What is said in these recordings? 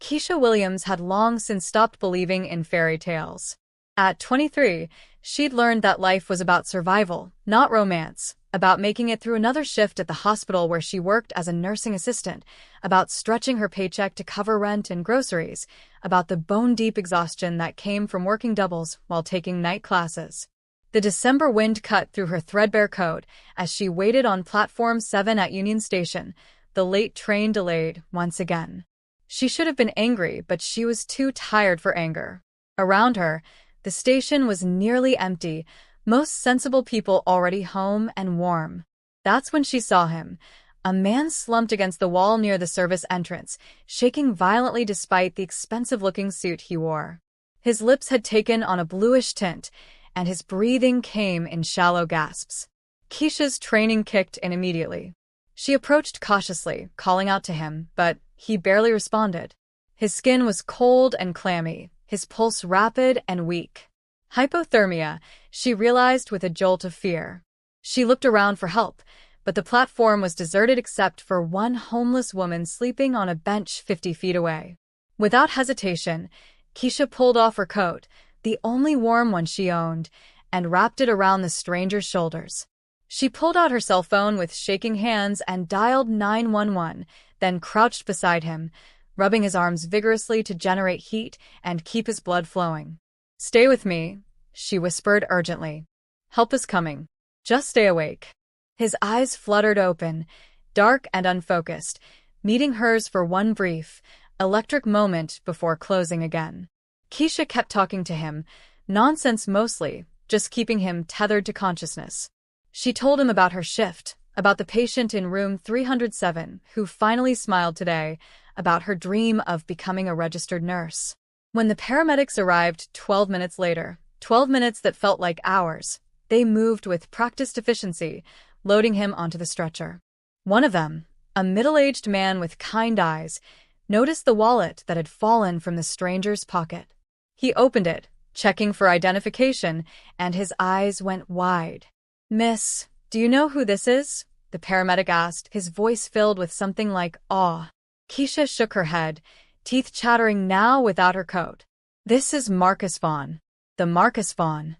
Keisha Williams had long since stopped believing in fairy tales. At 23, she'd learned that life was about survival, not romance, about making it through another shift at the hospital where she worked as a nursing assistant, about stretching her paycheck to cover rent and groceries, about the bone-deep exhaustion that came from working doubles while taking night classes. The December wind cut through her threadbare coat as she waited on Platform 7 at Union Station, the late train delayed once again. She should have been angry, but she was too tired for anger. Around her, the station was nearly empty, most sensible people already home and warm. That's when she saw him, a man slumped against the wall near the service entrance, shaking violently despite the expensive-looking suit he wore. His lips had taken on a bluish tint, and his breathing came in shallow gasps. Keisha's training kicked in immediately. She approached cautiously, calling out to him, but he barely responded. His skin was cold and clammy, his pulse rapid and weak. Hypothermia, she realized with a jolt of fear. She looked around for help, but the platform was deserted except for one homeless woman sleeping on a bench 50 feet away. Without hesitation, Keisha pulled off her coat, the only warm one she owned, and wrapped it around the stranger's shoulders. She pulled out her cell phone with shaking hands and dialed 911, then crouched beside him, rubbing his arms vigorously to generate heat and keep his blood flowing. "Stay with me," she whispered urgently. "Help is coming. Just stay awake." His eyes fluttered open, dark and unfocused, meeting hers for one brief, electric moment before closing again. Keisha kept talking to him, nonsense mostly, just keeping him tethered to consciousness. She told him about her shift, about the patient in room 307 who finally smiled today, about her dream of becoming a registered nurse. When the paramedics arrived 12 minutes later, 12 minutes that felt like hours, they moved with practiced efficiency, loading him onto the stretcher. One of them, a middle-aged man with kind eyes, noticed the wallet that had fallen from the stranger's pocket. He opened it, checking for identification, and his eyes went wide. "Miss, do you know who this is?" the paramedic asked, his voice filled with something like awe. Keisha shook her head, teeth chattering now without her coat. "This is Marcus Vaughn. The Marcus Vaughn."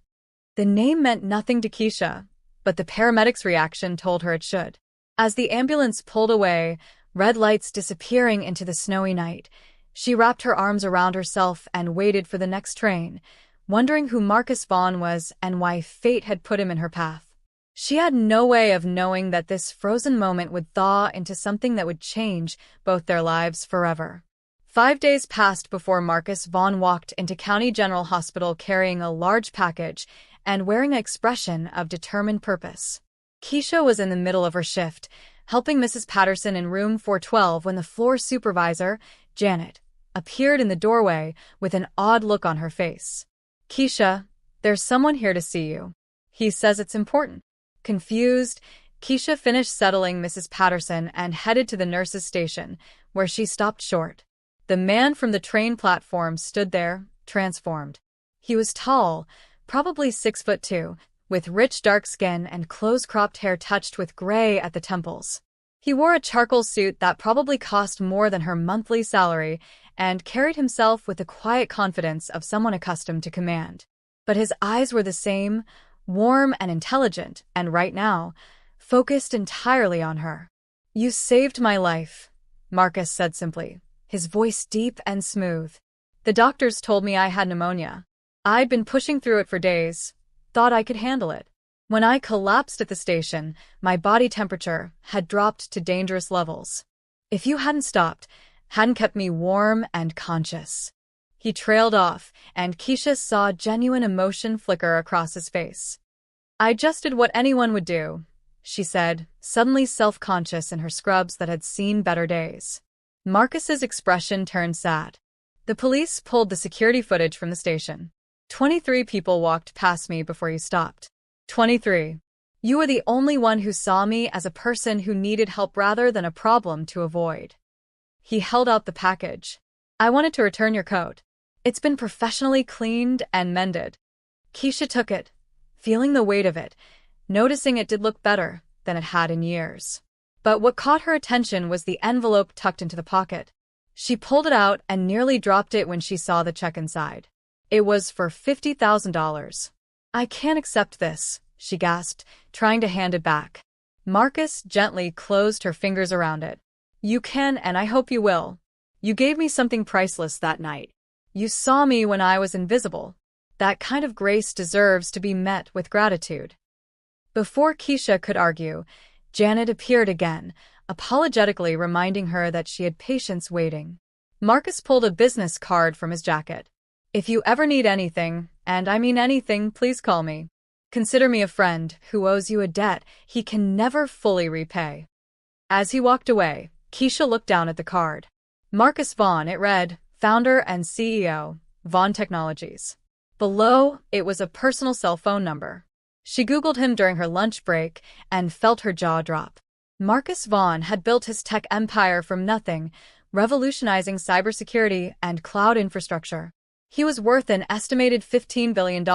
The name meant nothing to Keisha, but the paramedic's reaction told her it should. As the ambulance pulled away, red lights disappearing into the snowy night, she wrapped her arms around herself and waited for the next train, wondering who Marcus Vaughn was and why fate had put him in her path. She had no way of knowing that this frozen moment would thaw into something that would change both their lives forever. 5 days passed before Marcus Vaughn walked into County General Hospital carrying a large package and wearing an expression of determined purpose. Keisha was in the middle of her shift, helping Mrs. Patterson in room 412 when the floor supervisor, Janet, appeared in the doorway with an odd look on her face. "Keisha, there's someone here to see you. He says it's important." Confused, Keisha finished settling Mrs. Patterson and headed to the nurse's station, where she stopped short. The man from the train platform stood there, transformed. He was tall, probably 6'2", with rich dark skin and close-cropped hair touched with gray at the temples. He wore a charcoal suit that probably cost more than her monthly salary and carried himself with the quiet confidence of someone accustomed to command. But his eyes were the same, warm and intelligent, and right now, focused entirely on her. "You saved my life," Marcus said simply, his voice deep and smooth. "The doctors told me I had pneumonia. I'd been pushing through it for days, thought I could handle it. When I collapsed at the station, my body temperature had dropped to dangerous levels. If you hadn't stopped, hadn't kept me warm and conscious." He trailed off, and Keisha saw genuine emotion flicker across his face. "I just did what anyone would do," she said, suddenly self-conscious in her scrubs that had seen better days. Marcus's expression turned sad. "The police pulled the security footage from the station. 23 people walked past me before you stopped. 23. You were the only one who saw me as a person who needed help rather than a problem to avoid." He held out the package. "I wanted to return your coat. It's been professionally cleaned and mended." Keisha took it, feeling the weight of it, noticing it did look better than it had in years. But what caught her attention was the envelope tucked into the pocket. She pulled it out and nearly dropped it when she saw the check inside. It was for $50,000. "I can't accept this," she gasped, trying to hand it back. Marcus gently closed her fingers around it. "You can, and I hope you will. You gave me something priceless that night. You saw me when I was invisible. That kind of grace deserves to be met with gratitude." Before Keisha could argue, Janet appeared again, apologetically reminding her that she had patience waiting. Marcus pulled a business card from his jacket. "If you ever need anything, and I mean anything, please call me. Consider me a friend who owes you a debt he can never fully repay." As he walked away, Keisha looked down at the card. Marcus Vaughn, it read, founder and CEO, Vaughn Technologies. Below, it was a personal cell phone number. She Googled him during her lunch break and felt her jaw drop. Marcus Vaughn had built his tech empire from nothing, revolutionizing cybersecurity and cloud infrastructure. He was worth an estimated $15 billion,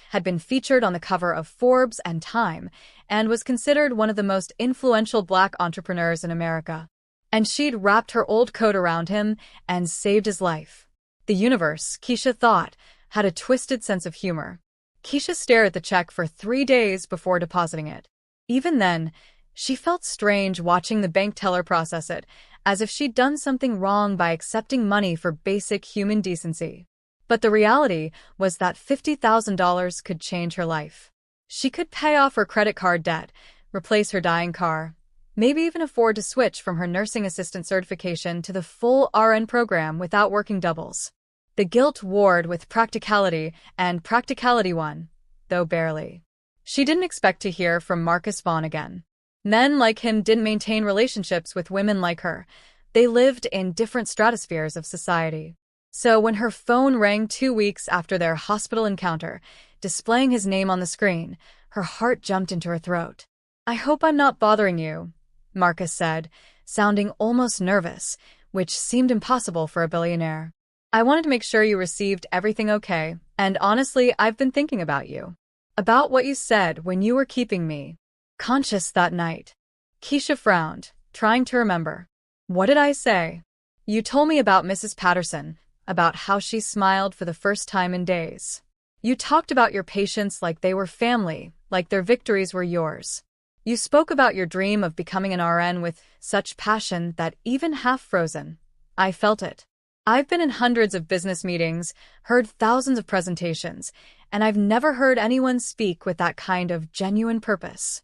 had been featured on the cover of Forbes and Time, and was considered one of the most influential Black entrepreneurs in America. And she'd wrapped her old coat around him and saved his life. The universe, Keisha thought, had a twisted sense of humor. Keisha stared at the check for 3 days before depositing it. Even then, she felt strange watching the bank teller process it, as if she'd done something wrong by accepting money for basic human decency. But the reality was that $50,000 could change her life. She could pay off her credit card debt, replace her dying car, maybe even afford to switch from her nursing assistant certification to the full RN program without working doubles. The guilt warred with practicality, and practicality won, though barely. She didn't expect to hear from Marcus Vaughn again. Men like him didn't maintain relationships with women like her. They lived in different stratospheres of society. So when her phone rang 2 weeks after their hospital encounter, displaying his name on the screen, her heart jumped into her throat. "I hope I'm not bothering you," Marcus said, sounding almost nervous, which seemed impossible for a billionaire. "I wanted to make sure you received everything okay, and honestly, I've been thinking about you. About what you said when you were keeping me conscious that night." Keisha frowned, trying to remember. "What did I say?" "You told me about Mrs. Patterson, about how she smiled for the first time in days. You talked about your patients like they were family, like their victories were yours. You spoke about your dream of becoming an RN with such passion that even half-frozen, I felt it. I've been in hundreds of business meetings, heard thousands of presentations, and I've never heard anyone speak with that kind of genuine purpose."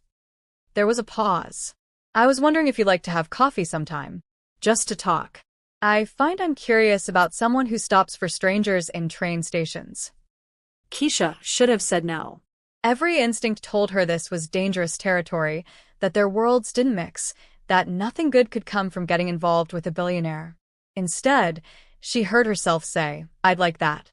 There was a pause. "I was wondering if you'd like to have coffee sometime, just to talk. I find I'm curious about someone who stops for strangers in train stations." Keisha should have said no. Every instinct told her this was dangerous territory, that their worlds didn't mix, that nothing good could come from getting involved with a billionaire. Instead, she heard herself say, "I'd like that."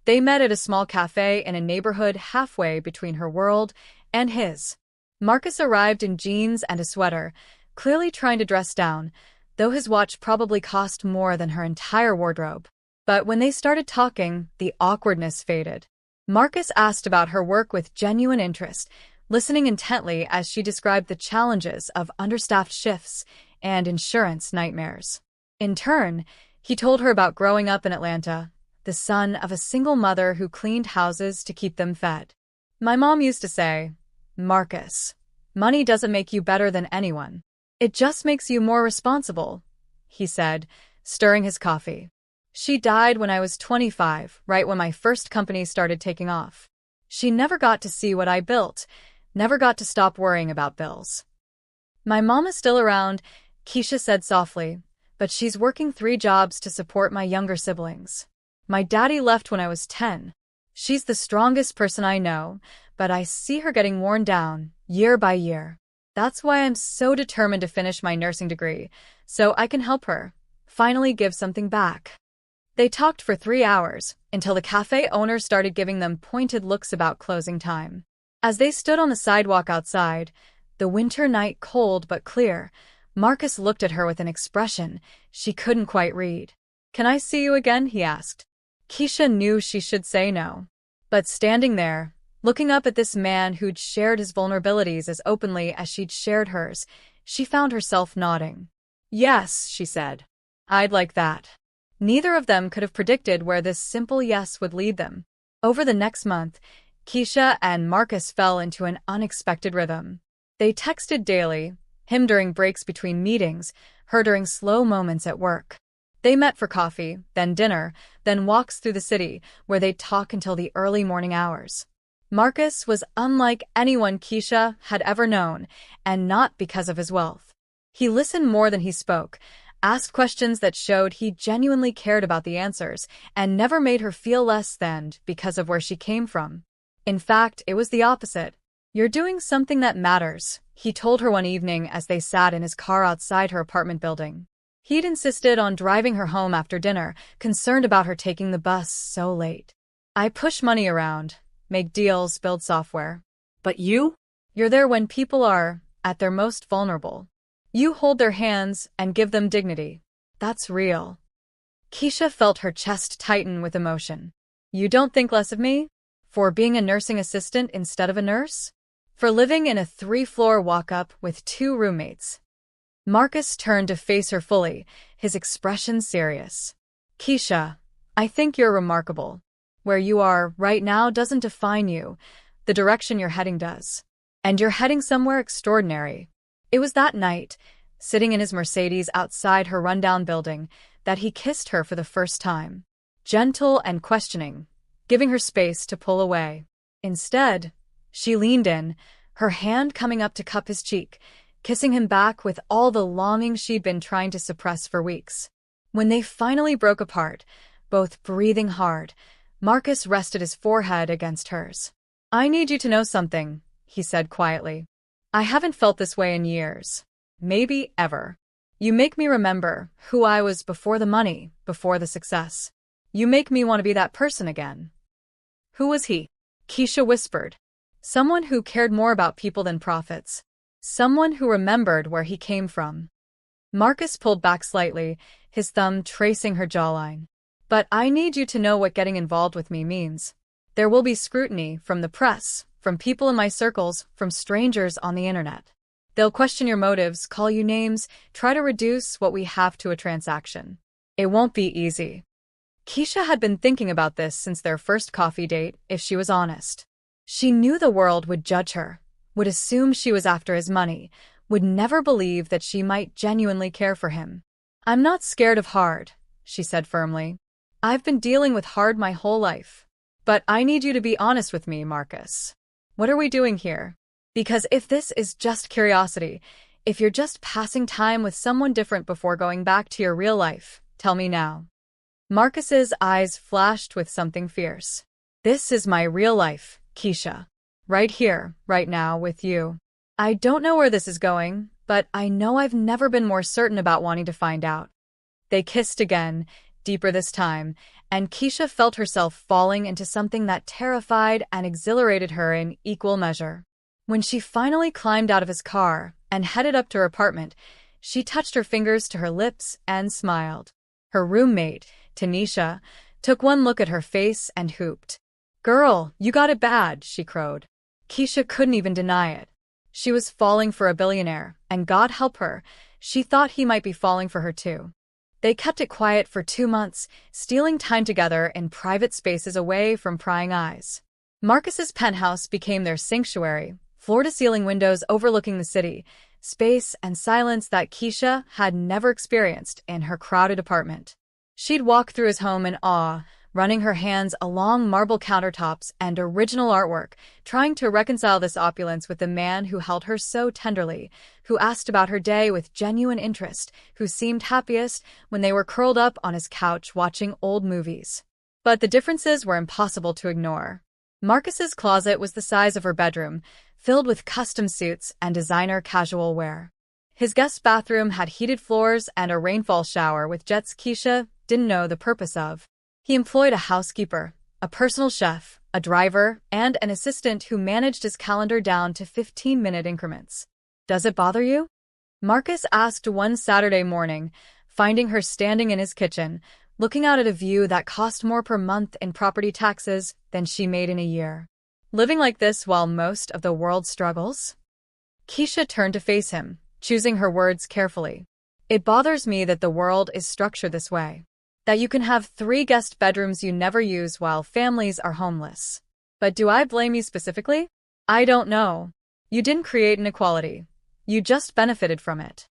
They met at a small cafe in a neighborhood halfway between her world and his. Marcus arrived in jeans and a sweater, clearly trying to dress down, though his watch probably cost more than her entire wardrobe. But when they started talking, the awkwardness faded. Marcus asked about her work with genuine interest, listening intently as she described the challenges of understaffed shifts and insurance nightmares. In turn, he told her about growing up in Atlanta, the son of a single mother who cleaned houses to keep them fed. "My mom used to say, 'Marcus, money doesn't make you better than anyone. It just makes you more responsible,'" he said, stirring his coffee. "She died when I was 25, right when my first company started taking off. She never got to see what I built, never got to stop worrying about bills." "My mom is still around," Keisha said softly, "but she's working 3 jobs to support my younger siblings. My daddy left when I was 10. She's the strongest person I know, but I see her getting worn down, year by year. That's why I'm so determined to finish my nursing degree, so I can help her, finally give something back." They talked for 3 hours, until the cafe owner started giving them pointed looks about closing time. As they stood on the sidewalk outside, the winter night cold but clear, Marcus looked at her with an expression she couldn't quite read. "Can I see you again?" he asked. Keisha knew she should say no. But standing there, looking up at this man who'd shared his vulnerabilities as openly as she'd shared hers, she found herself nodding. "Yes," she said. "I'd like that." Neither of them could have predicted where this simple yes would lead them. Over the next month, Keisha and Marcus fell into an unexpected rhythm. They texted daily, him during breaks between meetings, her during slow moments at work. They met for coffee, then dinner, then walks through the city, where they'd talk until the early morning hours. Marcus was unlike anyone Keisha had ever known, and not because of his wealth. He listened more than he spoke, asked questions that showed he genuinely cared about the answers, and never made her feel less than because of where she came from. In fact, it was the opposite. "You're doing something that matters," he told her one evening as they sat in his car outside her apartment building. He'd insisted on driving her home after dinner, concerned about her taking the bus so late. "I push money around, make deals, build software. But you? You're there when people are at their most vulnerable. You hold their hands and give them dignity. That's real." Keisha felt her chest tighten with emotion. "You don't think less of me? For being a nursing assistant instead of a nurse? For living in a 3-floor walk-up with 2 roommates?" Marcus turned to face her fully, his expression serious. "Keisha, I think you're remarkable. Where you are right now doesn't define you. The direction you're heading does. And you're heading somewhere extraordinary." It was that night, sitting in his Mercedes outside her rundown building, that he kissed her for the first time. Gentle and questioning, giving her space to pull away. Instead, she leaned in, her hand coming up to cup his cheek, kissing him back with all the longing she'd been trying to suppress for weeks. When they finally broke apart, both breathing hard, Marcus rested his forehead against hers. "I need you to know something," he said quietly. "I haven't felt this way in years. Maybe ever. You make me remember who I was before the money, before the success. You make me want to be that person again." "Who was he?" Keisha whispered. "Someone who cared more about people than profits. Someone who remembered where he came from." Marcus pulled back slightly, his thumb tracing her jawline. "But I need you to know what getting involved with me means. There will be scrutiny from the press, from people in my circles, from strangers on the internet. They'll question your motives, call you names, try to reduce what we have to a transaction. It won't be easy." Keisha had been thinking about this since their first coffee date, if she was honest. She knew the world would judge her, would assume she was after his money, would never believe that she might genuinely care for him. "I'm not scared of hard," she said firmly. "I've been dealing with hard my whole life. But I need you to be honest with me, Marcus. What are we doing here? Because if this is just curiosity, if you're just passing time with someone different before going back to your real life, tell me now." Marcus's eyes flashed with something fierce. "This is my real life, Keisha. Right here, right now, with you. I don't know where this is going, but I know I've never been more certain about wanting to find out." They kissed again, deeper this time, and Keisha felt herself falling into something that terrified and exhilarated her in equal measure. When she finally climbed out of his car and headed up to her apartment, she touched her fingers to her lips and smiled. Her roommate, Tanisha, took one look at her face and hooped. "Girl, you got it bad," she crowed. Keisha couldn't even deny it. She was falling for a billionaire, and God help her, she thought he might be falling for her too. They kept it quiet for 2 months, stealing time together in private spaces away from prying eyes. Marcus's penthouse became their sanctuary, floor-to-ceiling windows overlooking the city, space and silence that Keisha had never experienced in her crowded apartment. She'd walk through his home in awe, running her hands along marble countertops and original artwork, trying to reconcile this opulence with the man who held her so tenderly, who asked about her day with genuine interest, who seemed happiest when they were curled up on his couch watching old movies. But the differences were impossible to ignore. Marcus's closet was the size of her bedroom, filled with custom suits and designer casual wear. His guest bathroom had heated floors and a rainfall shower with jets Keisha didn't know the purpose of. He employed a housekeeper, a personal chef, a driver, and an assistant who managed his calendar down to 15-minute increments. "Does it bother you?" Marcus asked one Saturday morning, finding her standing in his kitchen, looking out at a view that cost more per month in property taxes than she made in a year. "Living like this while most of the world struggles?" Keisha turned to face him, choosing her words carefully. "It bothers me that the world is structured this way. That you can have 3 guest bedrooms you never use while families are homeless. But do I blame you specifically? I don't know. You didn't create inequality. You just benefited from it.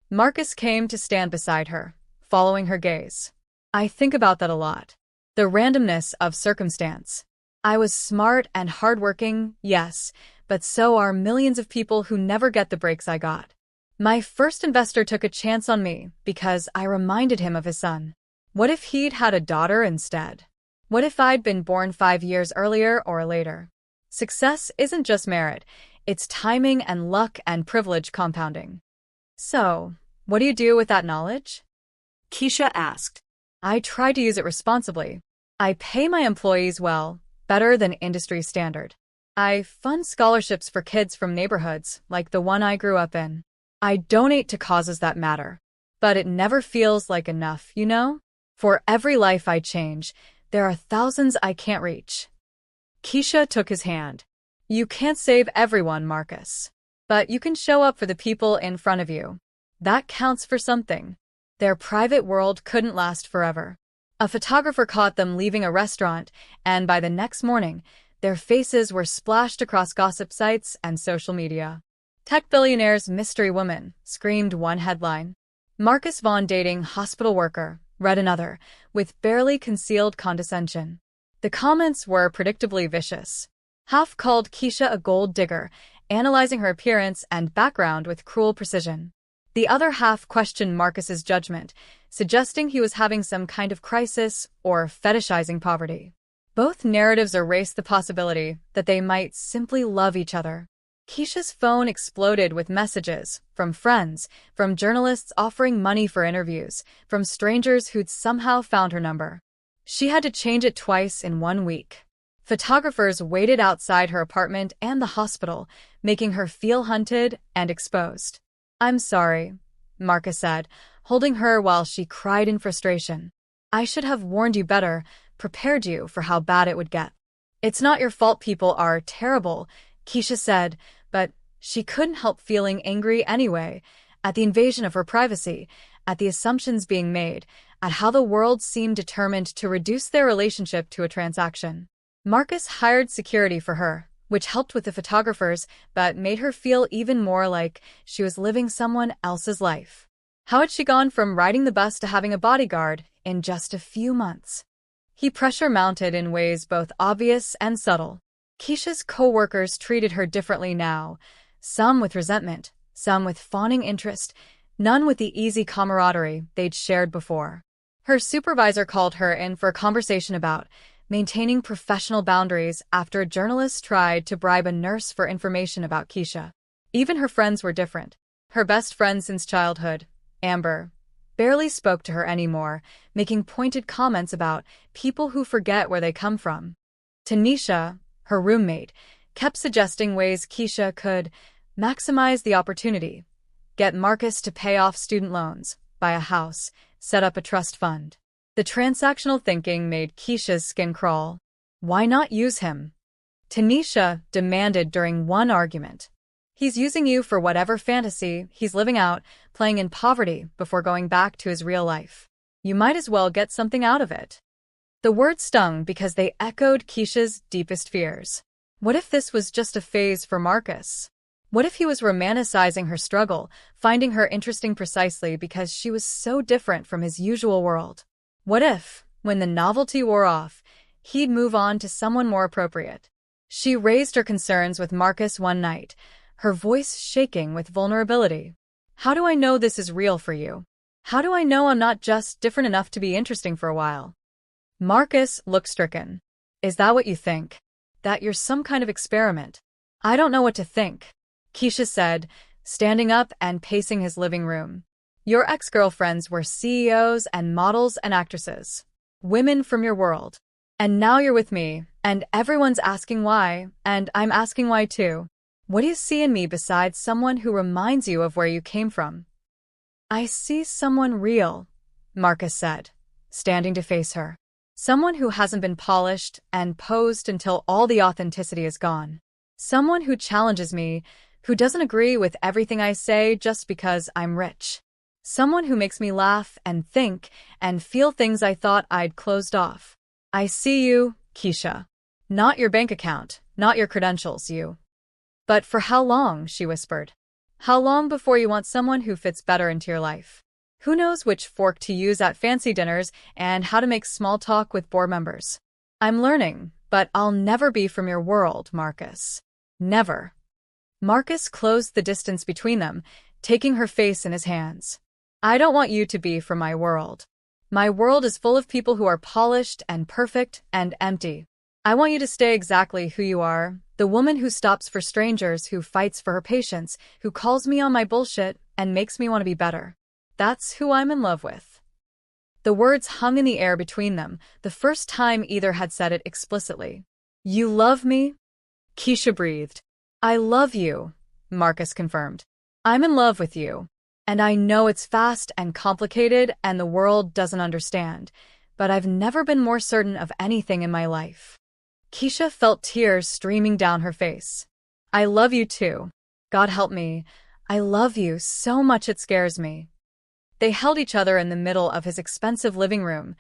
Marcus came to stand beside her, following her gaze. I think about that a lot. The randomness of circumstance. I was smart and hardworking, yes, but so are millions of people who never get the breaks I got. My first investor took a chance on me because I reminded him of his son. What if he'd had a daughter instead? What if I'd been born 5 years earlier or later? Success isn't just merit, it's timing and luck and privilege compounding. So, what do you do with that knowledge? Keisha asked. I try to use it responsibly. I pay my employees well, better than industry standard. I fund scholarships for kids from neighborhoods like the one I grew up in. I donate to causes that matter. But it never feels like enough, you know? For every life I change, there are thousands I can't reach. Keisha took his hand. You can't save everyone, Marcus. But you can show up for the people in front of you. That counts for something. Their private world couldn't last forever. A photographer caught them leaving a restaurant, and by the next morning, their faces were splashed across gossip sites and social media. Tech billionaire's mystery woman, screamed one headline. Marcus Vaughn dating hospital worker, read another, with barely concealed condescension. The comments were predictably vicious. Half called Keisha a gold digger, analyzing her appearance and background with cruel precision. The other half questioned Marcus's judgment, suggesting he was having some kind of crisis or fetishizing poverty. Both narratives erased the possibility that they might simply love each other. Keisha's phone exploded with messages from friends, from journalists offering money for interviews, from strangers who'd somehow found her number. She had to change it twice in 1 week. Photographers waited outside her apartment and the hospital, making her feel hunted and exposed. I'm sorry, Marcus said, holding her while she cried in frustration. I should have warned you better, prepared you for how bad it would get. It's not your fault people are terrible, Keisha said, but she couldn't help feeling angry anyway, at the invasion of her privacy, at the assumptions being made, at how the world seemed determined to reduce their relationship to a transaction. Marcus hired security for her, which helped with the photographers, but made her feel even more like she was living someone else's life. How had she gone from riding the bus to having a bodyguard in just a few months? He pressure mounted in ways both obvious and subtle. Keisha's co-workers treated her differently now, some with resentment, some with fawning interest, none with the easy camaraderie they'd shared before. Her supervisor called her in for a conversation about maintaining professional boundaries after a journalist tried to bribe a nurse for information about Keisha. Even her friends were different. Her best friend since childhood, Amber, barely spoke to her anymore, making pointed comments about people who forget where they come from. Tanisha, her roommate, kept suggesting ways Keisha could maximize the opportunity, get Marcus to pay off student loans, buy a house, set up a trust fund. The transactional thinking made Keisha's skin crawl. Why not use him? Tanisha demanded during one argument. He's using you for whatever fantasy he's living out, playing in poverty before going back to his real life. You might as well get something out of it. The words stung because they echoed Keisha's deepest fears. What if this was just a phase for Marcus? What if he was romanticizing her struggle, finding her interesting precisely because she was so different from his usual world? What if, when the novelty wore off, he'd move on to someone more appropriate? She raised her concerns with Marcus one night, her voice shaking with vulnerability. How do I know this is real for you? How do I know I'm not just different enough to be interesting for a while? Marcus looked stricken. Is that what you think? That you're some kind of experiment? I don't know what to think, Keisha said, standing up and pacing his living room. Your ex-girlfriends were CEOs and models and actresses. Women from your world. And now you're with me, and everyone's asking why, and I'm asking why too. What do you see in me besides someone who reminds you of where you came from? I see someone real, Marcus said, standing to face her. Someone who hasn't been polished and posed until all the authenticity is gone. Someone who challenges me, who doesn't agree with everything I say just because I'm rich. Someone who makes me laugh and think and feel things I thought I'd closed off. I see you, Keisha. Not your bank account, not your credentials, you. But for how long, she whispered. How long before you want someone who fits better into your life? Who knows which fork to use at fancy dinners and how to make small talk with board members? I'm learning, but I'll never be from your world, Marcus. Never. Marcus closed the distance between them, taking her face in his hands. I don't want you to be from my world. My world is full of people who are polished and perfect and empty. I want you to stay exactly who you are, the woman who stops for strangers, who fights for her patients, who calls me on my bullshit and makes me want to be better. That's who I'm in love with. The words hung in the air between them, the first time either had said it explicitly. You love me? Keisha breathed. I love you, Marcus confirmed. I'm in love with you. And I know it's fast and complicated and the world doesn't understand, but I've never been more certain of anything in my life. Keisha felt tears streaming down her face. I love you too. God help me. I love you so much it scares me. They held each other in the middle of his expensive living room,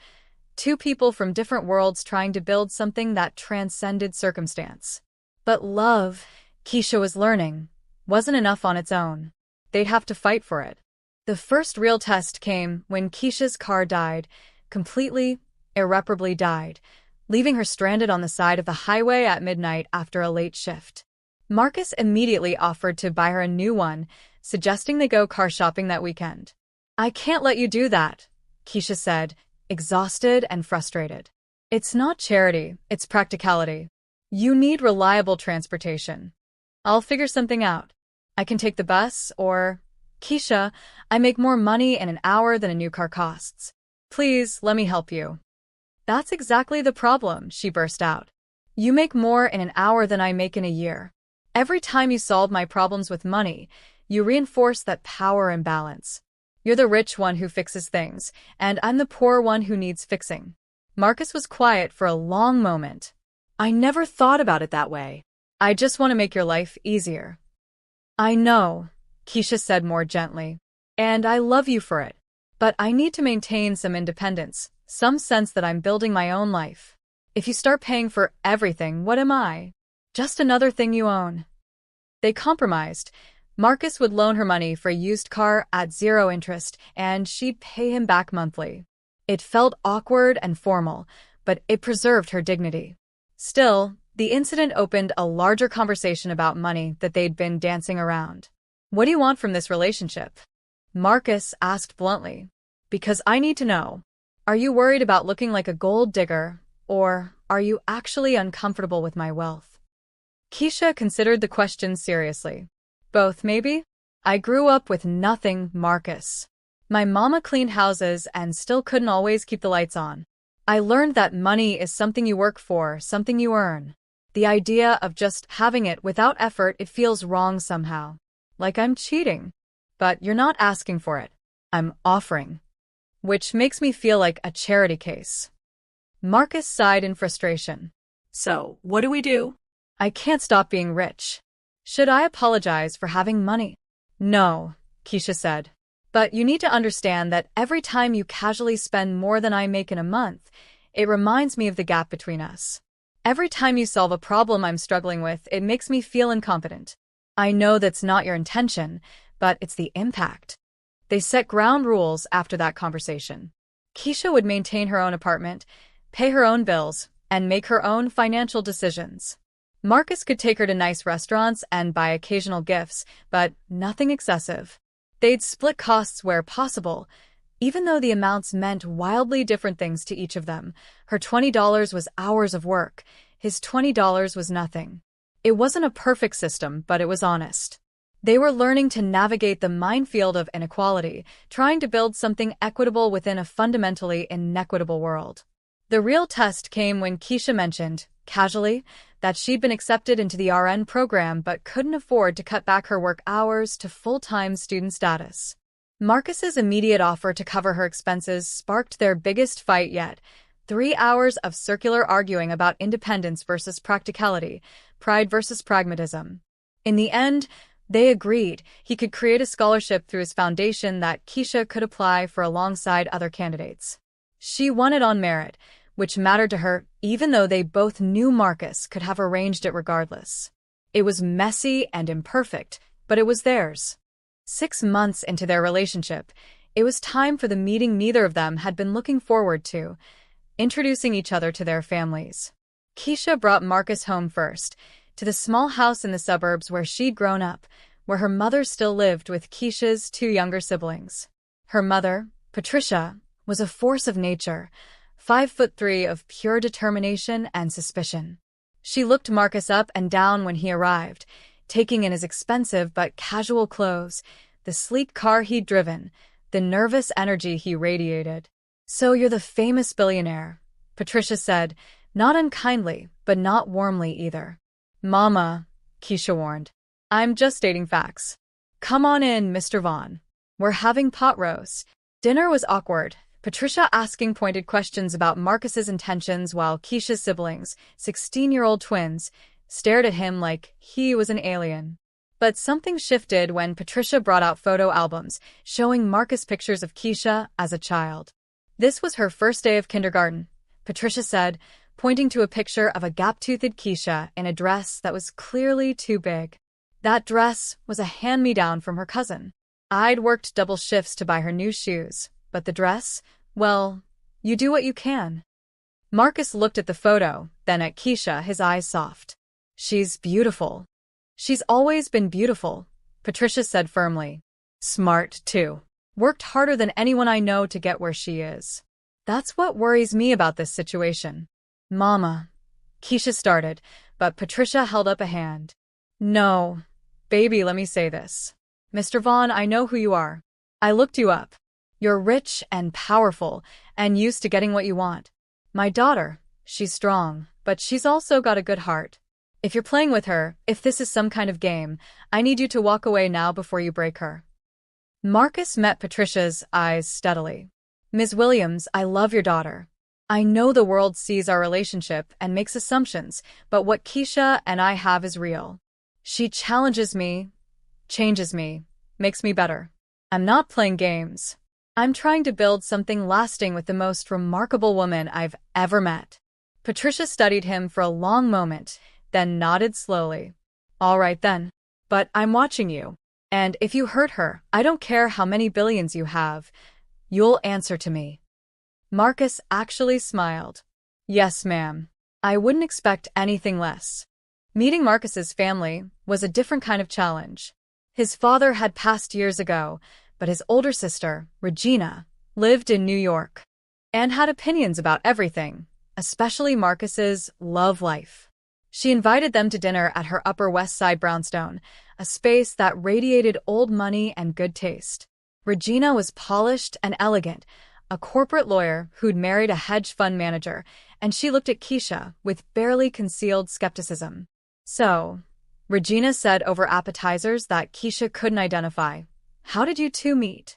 two people from different worlds trying to build something that transcended circumstance. But love, Keisha was learning, wasn't enough on its own. They'd have to fight for it. The first real test came when Keisha's car died, completely, irreparably died, leaving her stranded on the side of the highway at midnight after a late shift. Marcus immediately offered to buy her a new one, suggesting they go car shopping that weekend. I can't let you do that, Keisha said, exhausted and frustrated. It's not charity, it's practicality. You need reliable transportation. I'll figure something out. I can take the bus, or, Keisha, I make more money in an hour than a new car costs. Please, let me help you. That's exactly the problem, she burst out. You make more in an hour than I make in a year. Every time you solve my problems with money, you reinforce that power imbalance. You're the rich one who fixes things, and I'm the poor one who needs fixing. Marcus was quiet for a long moment. I never thought about it that way. I just want to make your life easier. I know, Keisha said more gently, and I love you for it. But I need to maintain some independence, some sense that I'm building my own life. If you start paying for everything, what am I? Just another thing you own. They compromised. Marcus would loan her money for a used car at 0 interest, and she'd pay him back monthly. It felt awkward and formal, but it preserved her dignity. Still, the incident opened a larger conversation about money that they'd been dancing around. What do you want from this relationship? Marcus asked bluntly. Because I need to know. Are you worried about looking like a gold digger, or are you actually uncomfortable with my wealth? Keisha considered the question seriously. Both, maybe? I grew up with nothing, Marcus. My mama cleaned houses and still couldn't always keep the lights on. I learned that money is something you work for, something you earn. The idea of just having it without effort, it feels wrong somehow. Like I'm cheating. But you're not asking for it. I'm offering. Which makes me feel like a charity case. Marcus sighed in frustration. So, what do we do? I can't stop being rich. Should I apologize for having money? No, Keisha said. But you need to understand that every time you casually spend more than I make in a month, it reminds me of the gap between us. Every time you solve a problem I'm struggling with, it makes me feel incompetent. I know that's not your intention, but it's the impact. They set ground rules after that conversation. Keisha would maintain her own apartment, pay her own bills, and make her own financial decisions. Marcus could take her to nice restaurants and buy occasional gifts, but nothing excessive. They'd split costs where possible, even though the amounts meant wildly different things to each of them. Her $20 was hours of work. His $20 was nothing. It wasn't a perfect system, but it was honest. They were learning to navigate the minefield of inequality, trying to build something equitable within a fundamentally inequitable world. The real test came when Keisha mentioned, casually, that she'd been accepted into the RN program but couldn't afford to cut back her work hours to full-time student status. Marcus's immediate offer to cover her expenses sparked their biggest fight yet. 3 hours of circular arguing about independence versus practicality, pride versus pragmatism. In the end, They agreed he could create a scholarship through his foundation that Keisha could apply for alongside other candidates. She won it on merit, which mattered to her even though they both knew Marcus could have arranged it regardless. It was messy and imperfect, but it was theirs. 6 months into their relationship, it was time for the meeting neither of them had been looking forward to, introducing each other to their families. Keisha brought Marcus home first, to the small house in the suburbs where she'd grown up, where her mother still lived with Keisha's 2 younger siblings. Her mother, Patricia, was a force of nature, 5'3" of pure determination and suspicion. She looked Marcus up and down when he arrived, taking in his expensive but casual clothes, the sleek car he'd driven, the nervous energy he radiated. "So you're the famous billionaire," Patricia said, not unkindly, but not warmly either. "Mama," Keisha warned. "I'm just stating facts. Come on in, Mr. Vaughn. We're having pot roast." Dinner was awkward, Patricia asking pointed questions about Marcus's intentions while Keisha's siblings, 16-year-old twins, stared at him like he was an alien. But something shifted when Patricia brought out photo albums showing Marcus pictures of Keisha as a child. "This was her first day of kindergarten," Patricia said, pointing to a picture of a gap-toothed Keisha in a dress that was clearly too big. That dress was a hand-me-down from her cousin. I'd worked double shifts to buy her new shoes, but the dress, well, you do what you can. Marcus looked at the photo, then at Keisha, his eyes soft. "She's beautiful." "She's always been beautiful," Patricia said firmly. "Smart, too. Worked harder than anyone I know to get where she is. That's what worries me about this situation." "Mama," Keisha started, but Patricia held up a hand. "No, baby, let me say this. Mr. Vaughn, I know who you are. I looked you up. You're rich and powerful and used to getting what you want. My daughter, she's strong, but she's also got a good heart. If you're playing with her, if this is some kind of game, I need you to walk away now before you break her." Marcus met Patricia's eyes steadily. "Ms. Williams, I love your daughter. I know the world sees our relationship and makes assumptions, but what Keisha and I have is real. She challenges me, changes me, makes me better. I'm not playing games. I'm trying to build something lasting with the most remarkable woman I've ever met." Patricia studied him for a long moment, then nodded slowly. "All right then. But I'm watching you. And if you hurt her, I don't care how many billions you have, you'll answer to me." Marcus actually smiled. "Yes, ma'am. I wouldn't expect anything less." Meeting Marcus's family was a different kind of challenge. His father had passed years ago, but his older sister, Regina, lived in New York and had opinions about everything, especially Marcus's love life. She invited them to dinner at her Upper West Side brownstone, a space that radiated old money and good taste. Regina was polished and elegant, a corporate lawyer who'd married a hedge fund manager, and she looked at Keisha with barely concealed skepticism. "So," Regina said over appetizers that Keisha couldn't identify, "how did you two meet?"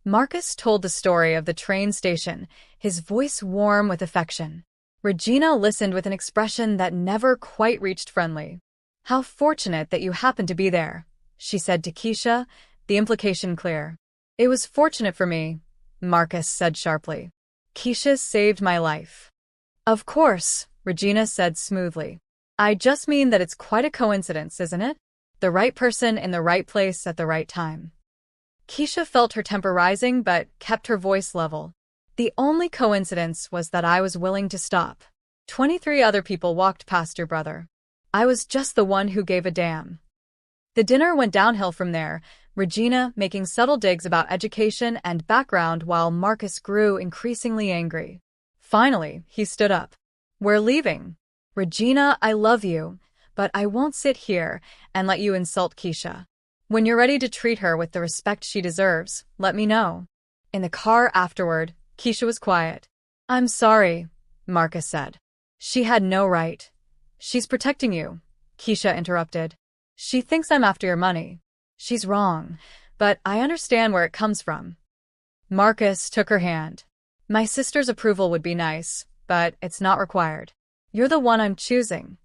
Marcus told the story of the train station, his voice warm with affection. Regina listened with an expression that never quite reached friendly. "How fortunate that you happened to be there," she said to Keisha, the implication clear. "It was fortunate for me," Marcus said sharply. "Keisha saved my life." "Of course," Regina said smoothly. "I just mean that it's quite a coincidence, isn't it? The right person in the right place at the right time." Keisha felt her temper rising but kept her voice level. "The only coincidence was that I was willing to stop. 23 other people walked past your brother. I was just the one who gave a damn." The dinner went downhill from there, Regina making subtle digs about education and background while Marcus grew increasingly angry. Finally, he stood up. "We're leaving. Regina, I love you, but I won't sit here and let you insult Keisha. When you're ready to treat her with the respect she deserves, let me know." In the car afterward, Keisha was quiet. "I'm sorry," Marcus said. "She had no right." "She's protecting you," Keisha interrupted. "She thinks I'm after your money. She's wrong, but I understand where it comes from." Marcus took her hand. "My sister's approval would be nice, but it's not required. You're the one I'm choosing."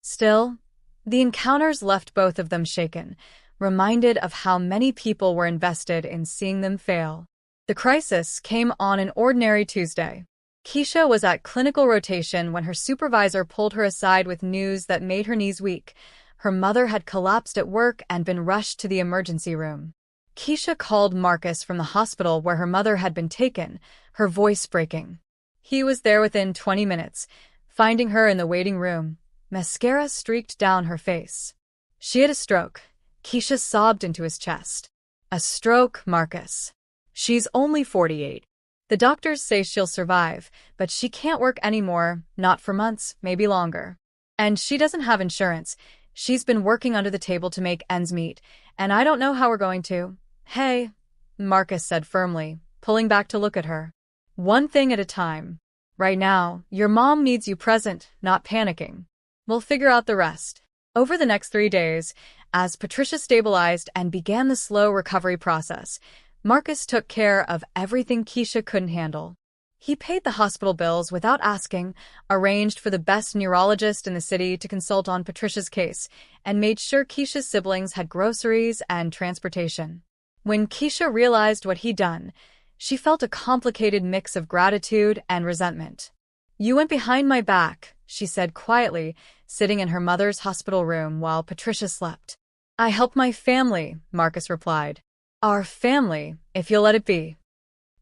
Still, the encounters left both of them shaken, reminded of how many people were invested in seeing them fail. The crisis came on an ordinary Tuesday. Keisha was at clinical rotation when her supervisor pulled her aside with news that made her knees weak. Her mother had collapsed at work and been rushed to the emergency room. Keisha called Marcus from the hospital where her mother had been taken, her voice breaking. He was there within 20 minutes, finding her in the waiting room. Mascara streaked down her face. She had a stroke. Keisha sobbed into his chest. A stroke, Marcus. She's only 48. The doctors say she'll survive, but she can't work anymore, not for months, maybe longer. And she doesn't have insurance. She's been working under the table to make ends meet, and I don't know how we're going to. Hey, Marcus said firmly, pulling back to look at her. One thing at a time. Right now, your mom needs you present, not panicking. We'll figure out the rest. Over the next 3 days, as Patricia stabilized and began the slow recovery process, Marcus took care of everything Keisha couldn't handle. He paid the hospital bills without asking, arranged for the best neurologist in the city to consult on Patricia's case, and made sure Keisha's siblings had groceries and transportation. When Keisha realized what he'd done, she felt a complicated mix of gratitude and resentment. You went behind my back, she said quietly, sitting in her mother's hospital room while Patricia slept. I helped my family, Marcus replied. Our family, if you'll let it be.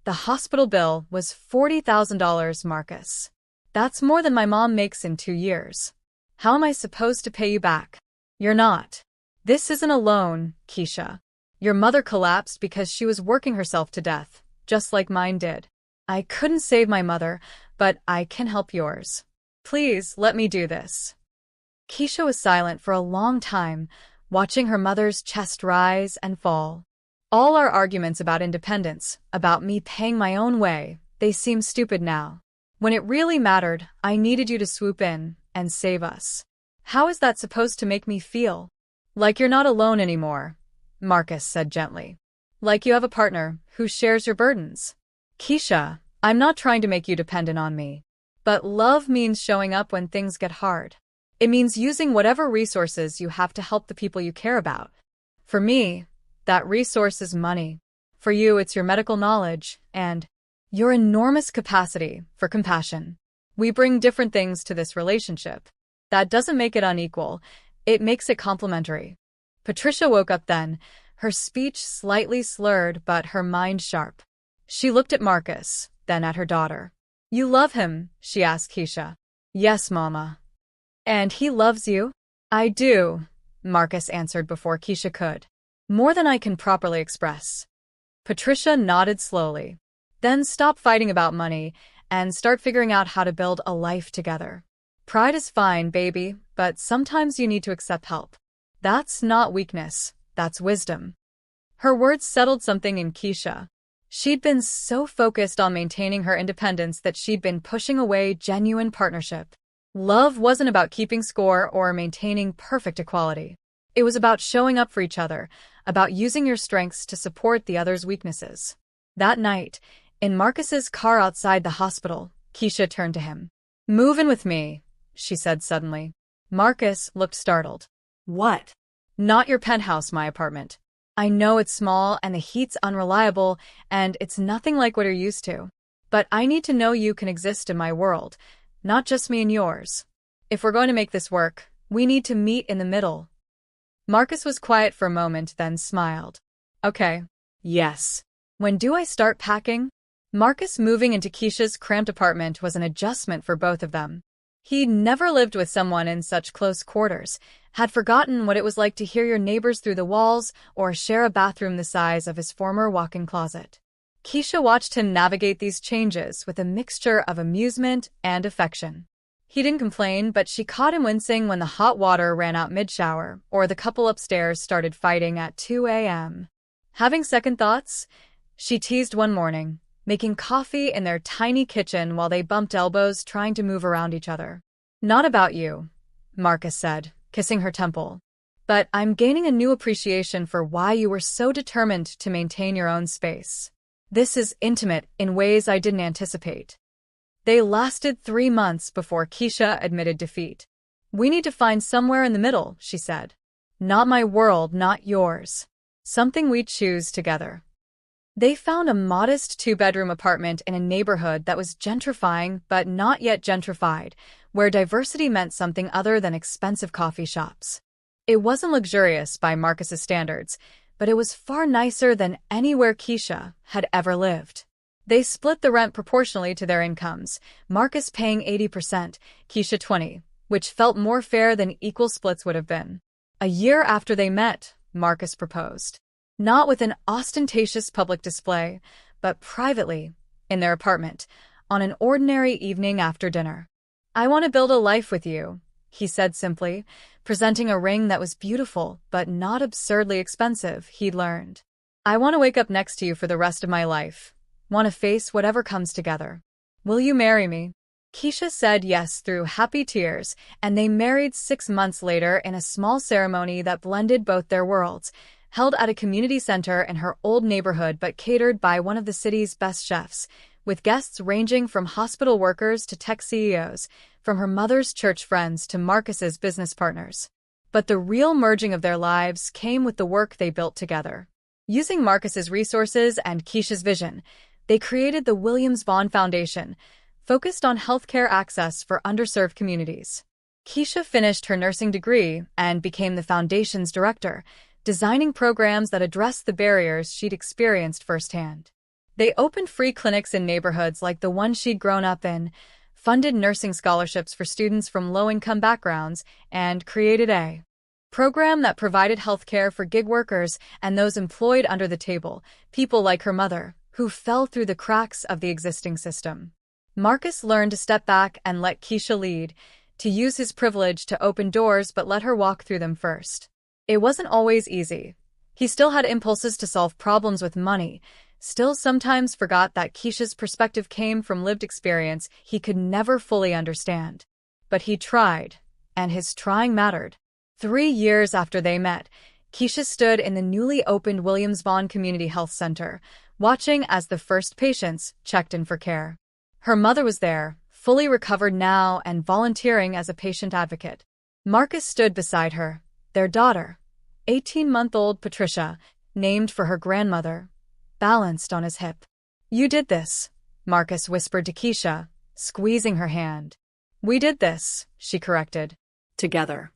The hospital bill was $40,000, Marcus. That's more than my mom makes in 2 years. How am I supposed to pay you back? You're not. This isn't a loan, Keisha. Your mother collapsed because she was working herself to death, just like mine did. I couldn't save my mother, but I can help yours. Please let me do this. Keisha was silent for a long time, watching her mother's chest rise and fall. All our arguments about independence, about me paying my own way, they seem stupid now. When it really mattered, I needed you to swoop in and save us. How is that supposed to make me feel? Like you're not alone anymore, Marcus said gently. Like you have a partner who shares your burdens. Keisha, I'm not trying to make you dependent on me. But love means showing up when things get hard. It means using whatever resources you have to help the people you care about. For me, that resource is money. For you, it's your medical knowledge and your enormous capacity for compassion. We bring different things to this relationship. That doesn't make it unequal. It makes it complementary. Patricia woke up then, her speech slightly slurred but her mind sharp. She looked at Marcus, then at her daughter. You love him, she asked Keisha. Yes, Mama. And he loves you? I do, Marcus answered before Keisha could. More than I can properly express. Patricia nodded slowly. Then stop fighting about money and start figuring out how to build a life together. Pride is fine, baby, but sometimes you need to accept help. That's not weakness, that's wisdom. Her words settled something in Keisha. She'd been so focused on maintaining her independence that she'd been pushing away genuine partnership. Love wasn't about keeping score or maintaining perfect equality. It was about showing up for each other, about using your strengths to support the other's weaknesses. That night, in Marcus's car outside the hospital, Keisha turned to him. Move in with me, she said suddenly. Marcus looked startled. What? Not your penthouse, my apartment. I know it's small and the heat's unreliable and it's nothing like what you're used to. But I need to know you can exist in my world, not just me and yours. If we're going to make this work, we need to meet in the middle. Marcus was quiet for a moment, then smiled. Okay. Yes. When do I start packing? Marcus moving into Keisha's cramped apartment was an adjustment for both of them. He'd never lived with someone in such close quarters, had forgotten what it was like to hear your neighbors through the walls or share a bathroom the size of his former walk-in closet. Keisha watched him navigate these changes with a mixture of amusement and affection. He didn't complain, but she caught him wincing when the hot water ran out mid-shower or the couple upstairs started fighting at 2 a.m. Having second thoughts, she teased one morning, making coffee in their tiny kitchen while they bumped elbows trying to move around each other. Not about you, Marcus said, kissing her temple. But I'm gaining a new appreciation for why you were so determined to maintain your own space. This is intimate in ways I didn't anticipate. They lasted 3 months before Keisha admitted defeat. We need to find somewhere in the middle, she said. Not my world, not yours. Something we choose together. They found a modest two-bedroom apartment in a neighborhood that was gentrifying but not yet gentrified, where diversity meant something other than expensive coffee shops. It wasn't luxurious by Marcus's standards, but it was far nicer than anywhere Keisha had ever lived. They split the rent proportionally to their incomes, Marcus paying 80%, Keisha 20%, which felt more fair than equal splits would have been. A year after they met, Marcus proposed. Not with an ostentatious public display, but privately, in their apartment, on an ordinary evening after dinner. "I want to build a life with you," he said simply, presenting a ring that was beautiful but not absurdly expensive, he'd learned. "I want to wake up next to you for the rest of my life. Want to face whatever comes together. Will you marry me?" Keisha said yes through happy tears, and they married 6 months later in a small ceremony that blended both their worlds, held at a community center in her old neighborhood but catered by one of the city's best chefs, with guests ranging from hospital workers to tech CEOs, from her mother's church friends to Marcus's business partners. But the real merging of their lives came with the work they built together. Using Marcus's resources and Keisha's vision, they created the Williams Bond Foundation, focused on healthcare access for underserved communities. Keisha finished her nursing degree and became the foundation's director, designing programs that addressed the barriers she'd experienced firsthand. They opened free clinics in neighborhoods like the one she'd grown up in, funded nursing scholarships for students from low-income backgrounds, and created a program that provided healthcare for gig workers and those employed under the table, people like her mother, who fell through the cracks of the existing system. Marcus learned to step back and let Keisha lead, to use his privilege to open doors but let her walk through them first. It wasn't always easy. He still had impulses to solve problems with money, still sometimes forgot that Keisha's perspective came from lived experience he could never fully understand. But he tried, and his trying mattered. 3 years after they met, Keisha stood in the newly opened Williams Bond Community Health Center, watching as the first patients checked in for care. Her mother was there, fully recovered now and volunteering as a patient advocate. Marcus stood beside her, their daughter, 18-month-old Patricia, named for her grandmother, balanced on his hip. "You did this," Marcus whispered to Keisha, squeezing her hand. "We did this," she corrected. Together.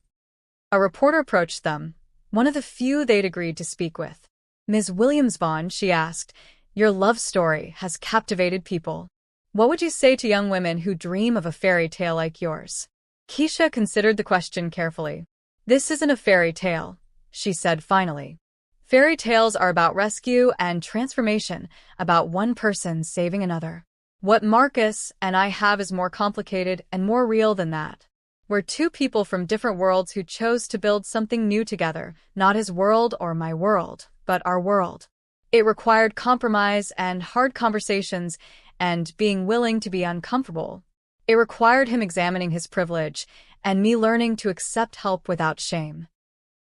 A reporter approached them, one of the few they'd agreed to speak with. "Ms. Williams-Bond," she asked, "your love story has captivated people. What would you say to young women who dream of a fairy tale like yours?" Keisha considered the question carefully. "This isn't a fairy tale," she said finally. "Fairy tales are about rescue and transformation, about one person saving another. What Marcus and I have is more complicated and more real than that. We're two people from different worlds who chose to build something new together, not his world or my world, but our world. It required compromise and hard conversations and being willing to be uncomfortable. It required him examining his privilege and me learning to accept help without shame."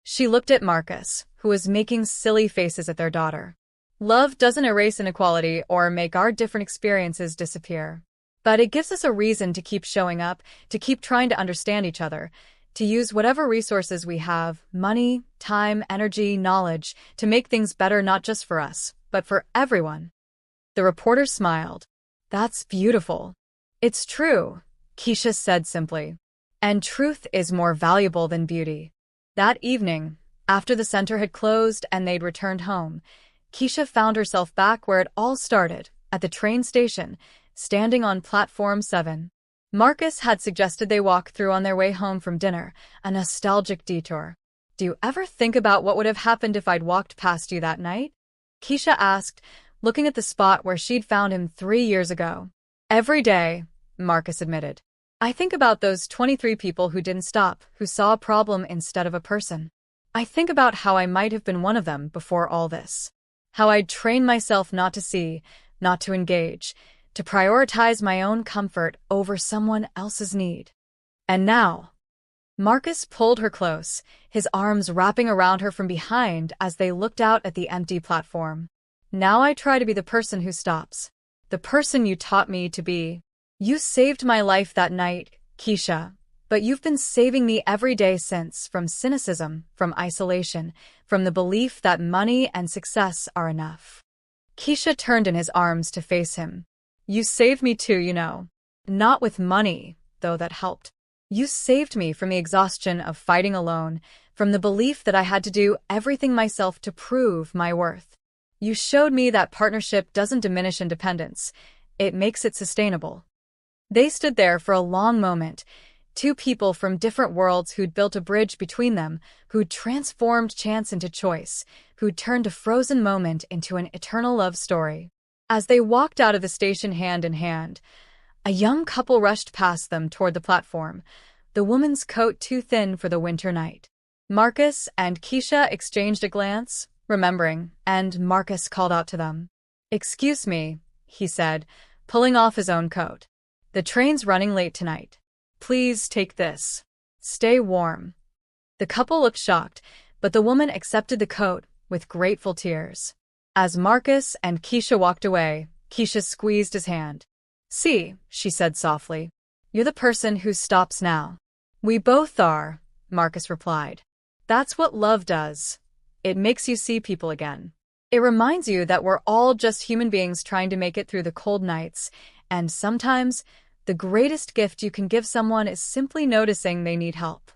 She looked at Marcus, who was making silly faces at their daughter. "Love doesn't erase inequality or make our different experiences disappear. But it gives us a reason to keep showing up, to keep trying to understand each other, to use whatever resources we have, money, time, energy, knowledge, to make things better not just for us, but for everyone." The reporter smiled. "That's beautiful." "It's true," Keisha said simply. "And truth is more valuable than beauty." That evening, after the center had closed and they'd returned home, Keisha found herself back where it all started, at the train station, standing on platform 7. Marcus had suggested they walk through on their way home from dinner, a nostalgic detour. "Do you ever think about what would have happened if I'd walked past you that night?" Keisha asked, looking at the spot where she'd found him 3 years ago. "Every day," Marcus admitted. "I think about those 23 people who didn't stop, who saw a problem instead of a person. I think about how I might have been one of them before all this. How I'd trained myself not to see, not to engage, to prioritize my own comfort over someone else's need. And now..." Marcus pulled her close, his arms wrapping around her from behind as they looked out at the empty platform. "Now I try to be the person who stops. The person you taught me to be. You saved my life that night, Keisha, But you've been saving me every day since, from cynicism, from isolation, from the belief that money and success are enough. Keisha turned in his arms to face him. You saved me too, you know. Not with money, though that helped. You saved me from the exhaustion of fighting alone, from the belief that I had to do everything myself to prove my worth. You showed me that partnership doesn't diminish independence, it makes it sustainable. They stood there for a long moment, two people from different worlds who'd built a bridge between them, who'd transformed chance into choice, who'd turned a frozen moment into an eternal love story. As they walked out of the station hand in hand, a young couple rushed past them toward the platform, the woman's coat too thin for the winter night. Marcus and Keisha exchanged a glance, remembering, and Marcus called out to them. Excuse me, he said, pulling off his own coat. The train's running late tonight. Please take this. Stay warm. The couple looked shocked, but the woman accepted the coat with grateful tears. As Marcus and Keisha walked away, Keisha squeezed his hand. See, she said softly, you're the person who stops now. We both are, Marcus replied. That's what love does. It makes you see people again. It reminds you that we're all just human beings trying to make it through the cold nights, and sometimes the greatest gift you can give someone is simply noticing they need help.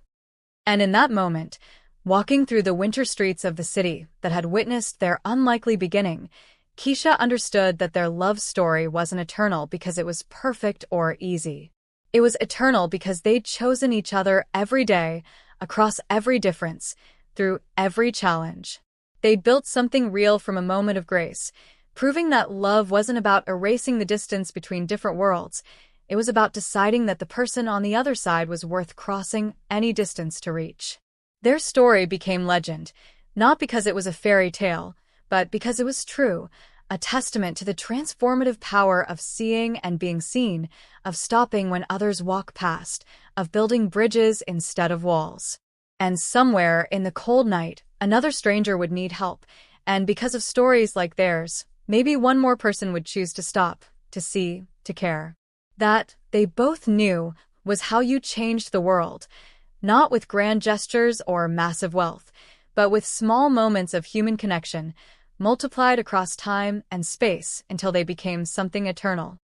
And in that moment, walking through the winter streets of the city that had witnessed their unlikely beginning, Keisha understood that their love story wasn't eternal because it was perfect or easy. It was eternal because they'd chosen each other every day, across every difference, through every challenge. They'd built something real from a moment of grace, proving that love wasn't about erasing the distance between different worlds. It was about deciding that the person on the other side was worth crossing any distance to reach. Their story became legend, not because it was a fairy tale, but because it was true, a testament to the transformative power of seeing and being seen, of stopping when others walk past, of building bridges instead of walls. And somewhere in the cold night, another stranger would need help, and because of stories like theirs, maybe one more person would choose to stop, to see, to care. That, they both knew, was how you changed the world, not with grand gestures or massive wealth, but with small moments of human connection, multiplied across time and space until they became something eternal.